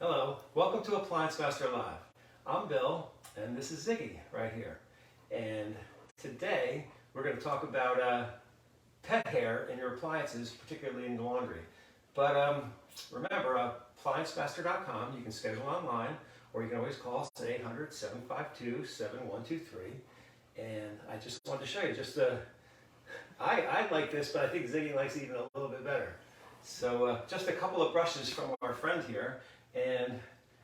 Hello, welcome to Appliance Master Live. I'm Bill, and this is Ziggy right here. And today we're going to talk about pet hair in your appliances, particularly in the laundry. But remember, ApplianceMaster.com, you can schedule online, or you can always call us at 800-752-7123. And I just wanted to show you, I like this, but I think Ziggy likes it even a little bit better. So just a couple of brushes from our friend here. And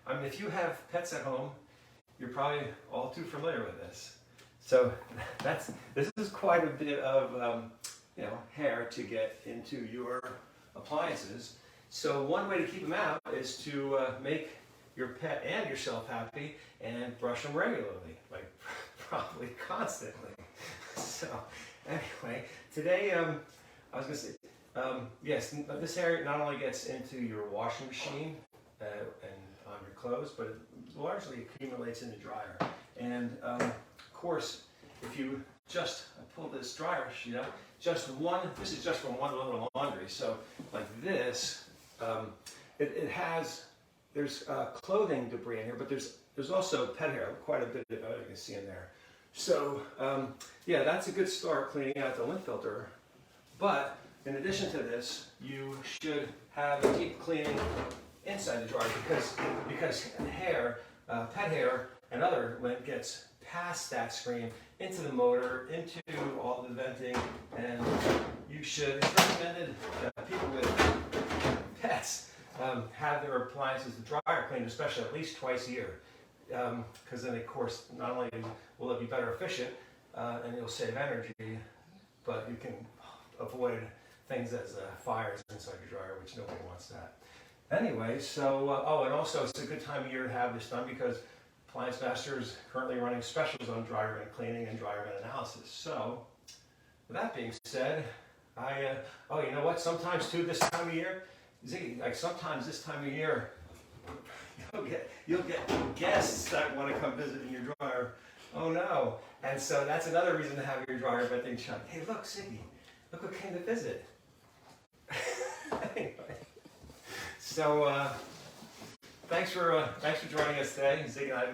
I mean, if you have pets at home, you're probably all too familiar with this. So this is quite a bit of hair to get into your appliances. So one way to keep them out is to make your pet and yourself happy and brush them regularly, like probably constantly. So anyway, today I was going to say, yes, this hair not only gets into your washing machine and on your clothes, but it largely accumulates in the dryer. And of course, if you just pull this dryer sheet out, this is just from one load of laundry. So like this, there's clothing debris in here, but there's also pet hair, quite a bit of it you can see in there. So yeah, that's a good start cleaning out the lint filter. But in addition to this, you should have a deep cleaning inside the dryer because hair, pet hair, and other lint gets past that screen into the motor, into all the venting, and you should, it's recommended that people with pets have their appliances, the dryer cleaned, especially at least twice a year, because then of course not only will it be better efficient and you'll save energy, but you can avoid things as fires inside your dryer, which nobody wants that. Anyway, so, and also it's a good time of year to have this done because Appliance Master is currently running specials on dryer vent cleaning and dryer vent analysis. So, with that being said, you know what, sometimes too this time of year, sometimes this time of year, you'll get guests that want to come visit in your dryer. Oh no. And so that's another reason to have your dryer venting shut. Hey look, Ziggy, look who came to visit. Anyway. So thanks for joining us today, Ziggy. I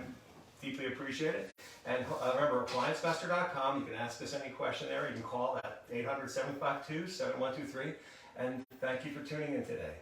deeply appreciate it. And remember, ApplianceMaster.com. You can ask us any question there. You can call at 800-752-7123. And thank you for tuning in today.